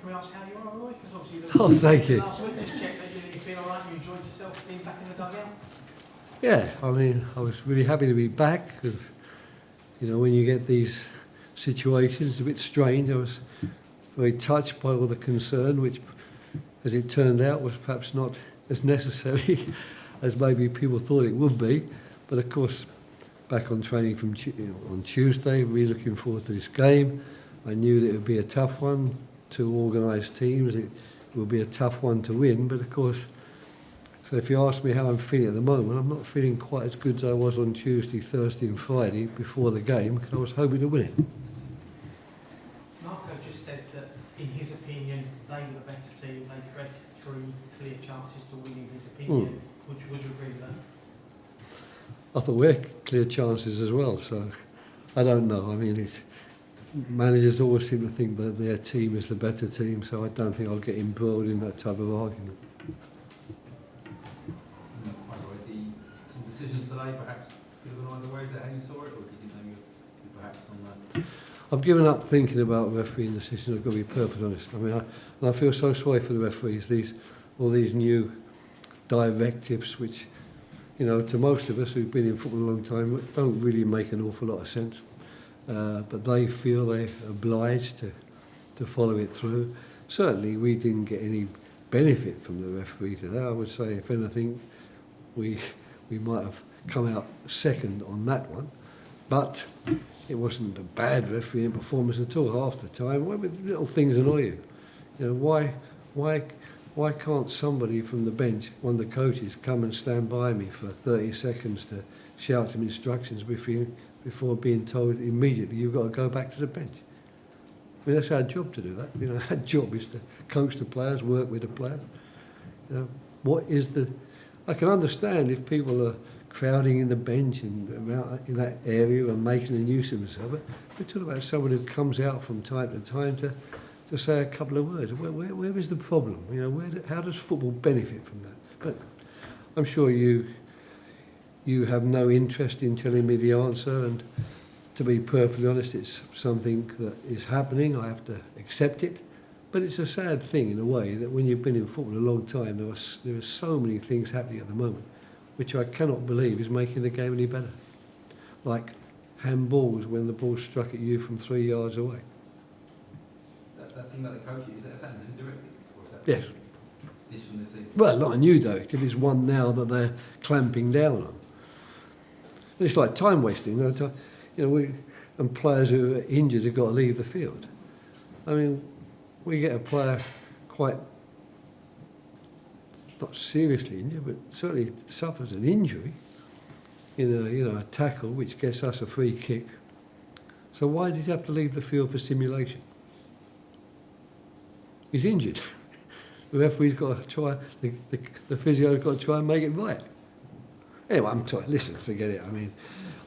can we ask how you are, Roy? Because obviously Oh, thank you. last week, just check that you feel all right, you enjoyed yourself being back in the dugout? Yeah, I mean, I was really happy to be back. 'Cause, you know, when you get these situations, it's a bit strange. I was very touched by all the concern, which, as it turned out, was perhaps not as necessary as maybe people thought it would be. But of course, back on training from on Tuesday, really looking forward to this game. I knew that it would be a tough one to organise teams. It will be a tough one to win. But of course, so if you ask me how I'm feeling at the moment, I'm not feeling quite as good as I was on Tuesday, Thursday and Friday before the game, because I was hoping to win it. Marco just said that, in his opinion, they were the better team. They created 3 clear chances to win, in his opinion. Would you agree with that? I thought we had clear chances as well, so I don't know. I mean, managers always seem to think that their team is the better team, so I don't think I'll get embroiled in that type of argument. Some decisions today perhaps could have gone either way. Is that how you saw it, or did you know you perhaps on that? I've given up thinking about refereeing decisions. I've got to be perfectly honest. I mean, I feel so sorry for the referees. All these new directives, which, you know, to most of us who've been in football a long time, don't really make an awful lot of sense. But they feel they're obliged to follow it through. Certainly, we didn't get any benefit from the referee today. I would say, if anything, we might have come out second on that one. But it wasn't a bad refereeing performance at all half the time. Why would little things annoy you? You know, why can't somebody from the bench, one of the coaches, come and stand by me for 30 seconds to shout some instructions before being told immediately you've got to go back to the bench? I mean, that's our job to do that. You know, our job is to coach the players, work with the players. You know, what is the... I can understand if people are crowding in the bench and around in that area and making a nuisance of it. We're talking about someone who comes out from time to time to say a couple of words. Where is the problem? You know, how does football benefit from that? But I'm sure you have no interest in telling me the answer, and to be perfectly honest, it's something that is happening. I have to accept it. But it's a sad thing in a way that when you've been in football a long time, there are so many things happening at the moment, which I cannot believe is making the game any better. Like handballs when the ball struck at you from 3 yards away. That thing about the coach, is that a new directive? Or is that Yes. This from this season? Well, not a new directive, it's one now that they're clamping down on. And it's like time wasting. And players who are injured have got to leave the field. I mean, we get a player quite, not seriously injured, but certainly suffers an injury in a tackle which gets us a free kick. So why did he have to leave the field for simulation? He's injured. The referee's got to try, the physio's got to try and make it right. Anyway, listen, forget it. I mean,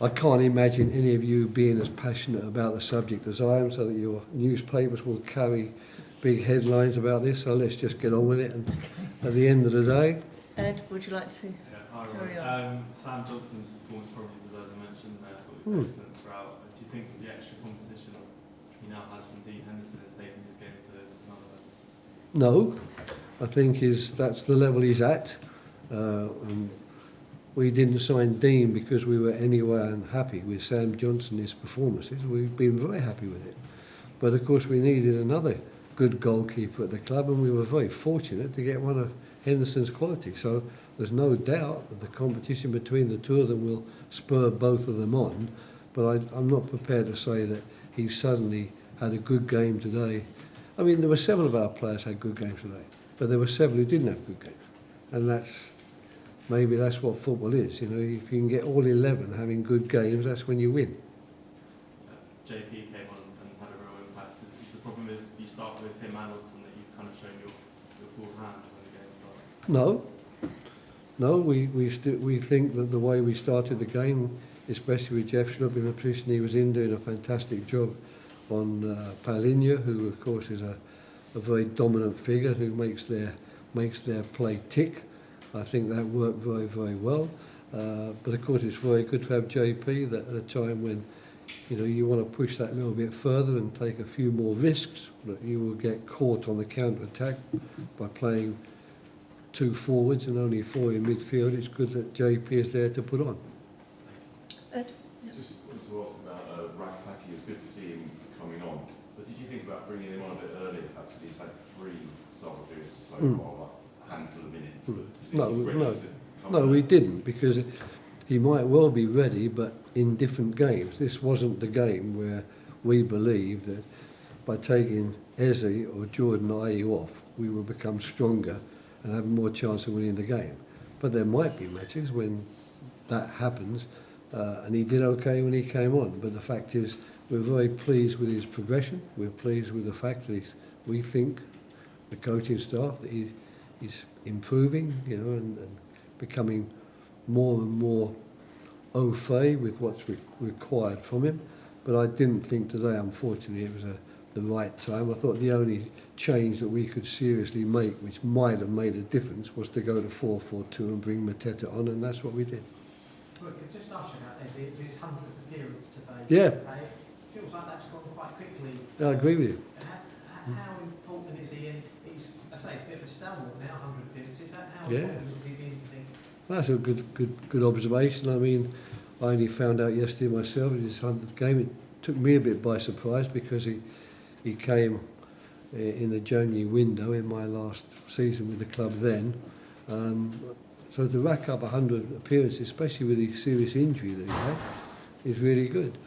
I can't imagine any of you being as passionate about the subject as I am, so that your newspapers will carry big headlines about this. So let's just get on with it. And at the end of the day... Ed, would you like to carry on? Sam Johnson's performance probably deserves a mention there for excellence throughout. Do you think that the extra competition he now has from Dean Henderson has taken his game to another level? No, I think that's the level he's at. And we didn't sign Dean because we were anywhere unhappy with Sam Johnson's performances. We've been very happy with it. But of course we needed another good goalkeeper at the club, and we were very fortunate to get one of Henderson's quality. So there's no doubt that the competition between the two of them will spur both of them on. But I'm not prepared to say that he suddenly had a good game today. I mean, there were several of our players had good games today, but there were several who didn't have good games. And maybe that's what football is. You know, if you can get all 11 having good games, that's when you win. JP came on and had a real impact. Is the problem if you start with him and Oldman that you've kind of shown your full hand when the game starts? No, we think that the way we started the game, especially with Jeff Schlupp in the position he was in, doing a fantastic job on Paulinho, who of course is a very dominant figure who makes their play tick. I think that worked very, very well. But of course it's very good to have JP that at a time when you want to push that a little bit further and take a few more risks, but you will get caught on the counter-attack by playing 2 forwards and only 4 in midfield. It's good that JP is there to put on. Ed? Just wanted to ask about Raksaki. It was good to see him coming on. But did you think about bringing him on a bit earlier? Perhaps he's had 3 summer periods so far, like a handful of minutes. But do you think he's ready to come No, on? we didn't, because he might well be ready, but in different games. This wasn't the game where we believed that by taking Eze or Jordan Ayew off, we will become stronger and have more chance of winning the game. But there might be matches when that happens, and he did okay when he came on. But the fact is, we're very pleased with his progression. We're pleased with the fact that we think, the coaching staff, that he's improving, and becoming more and more au fait with what's required from him. But I didn't think today, unfortunately, it was the right time. I thought the only change that we could seriously make, which might have made a difference, was to go to 4-4-2 and bring Mateta on, and that's what we did. Look, just ask you about this. It was his 100th appearance today. Yeah. It feels like that's gone quite quickly. I agree with you. How important is he? And he's, I say, it's a bit of a stalwart now, 100 appearances. How Yeah. important has he been, do you think? That's a good observation. I mean, I only found out yesterday myself in his 100th game. It took me a bit by surprise because he came in the January window in my last season with the club then. So to rack up 100 appearances, especially with the serious injury that he had, is really good.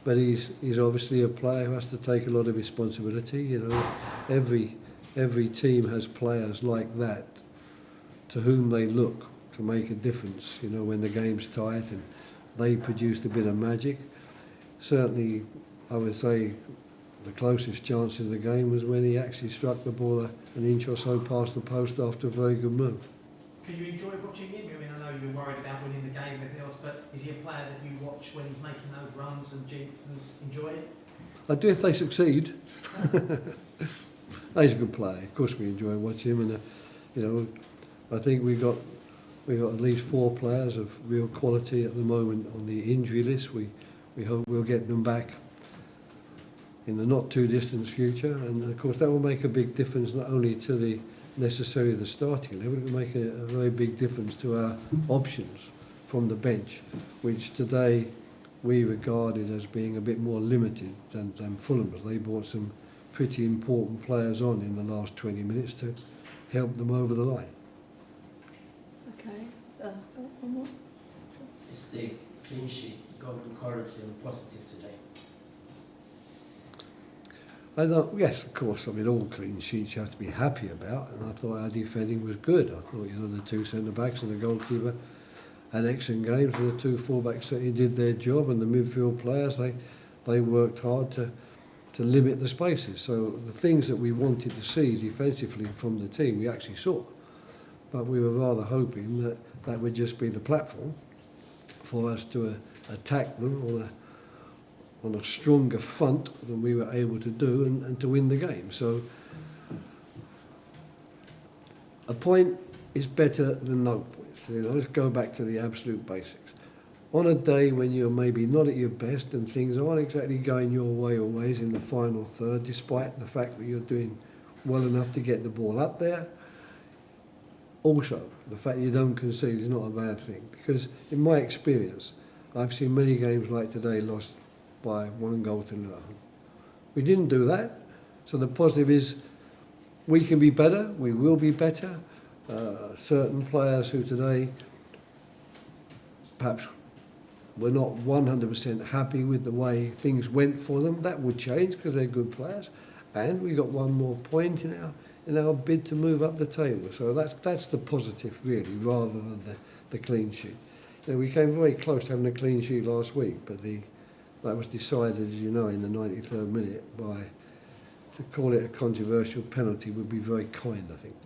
But he's obviously a player who has to take a lot of responsibility. Every team has players like that to whom they look to make a difference, when the game's tight, and they produced a bit of magic. Certainly, I would say the closest chance of the game was when he actually struck the ball an inch or so past the post after a very good move. Can you enjoy watching him? I mean, I know you're worried about winning the game and everything else, but is he a player that you watch when he's making those runs and jinks and enjoy it? I do if they succeed. He's a good player. Of course we enjoy watching him, and I think we got at least 4 players of real quality at the moment on the injury list. We hope we'll get them back in the not too distant future, and of course that will make a big difference not only to the starting level, it will make a very big difference to our options from the bench, which today we regarded as being a bit more limited than Fulham. They brought some pretty important players on in the last 20 minutes to help them over the line. Okay. One more? Is the clean sheet golden currency and positive today? Yes, of course. I mean, all clean sheets you have to be happy about, and I thought our defending was good. I thought, the 2 centre-backs and the goalkeeper had excellent games, and the 2 full-backs certainly did their job, and the midfield players, they worked hard to limit the spaces. So the things that we wanted to see defensively from the team, we actually saw. But we were rather hoping that would just be the platform for us to attack them on a stronger front than we were able to do and to win the game. So a point is better than no points. Let's go back to the absolute basics. On a day when you're maybe not at your best and things aren't exactly going your way always in the final third, despite the fact that you're doing well enough to get the ball up there, also the fact you don't concede is not a bad thing, because in my experience I've seen many games like today lost by 1 goal to none. We didn't do that, so the positive is we can be better, we will be better. Certain players who today perhaps were not 100% happy with the way things went for them, that would change because they're good players, and we got 1 more point in our bid to move up the table. So that's the positive really, rather than the clean sheet. We came very close to having a clean sheet last week, but that was decided, as you know, in the 93rd minute to call it a controversial penalty would be very kind, I think.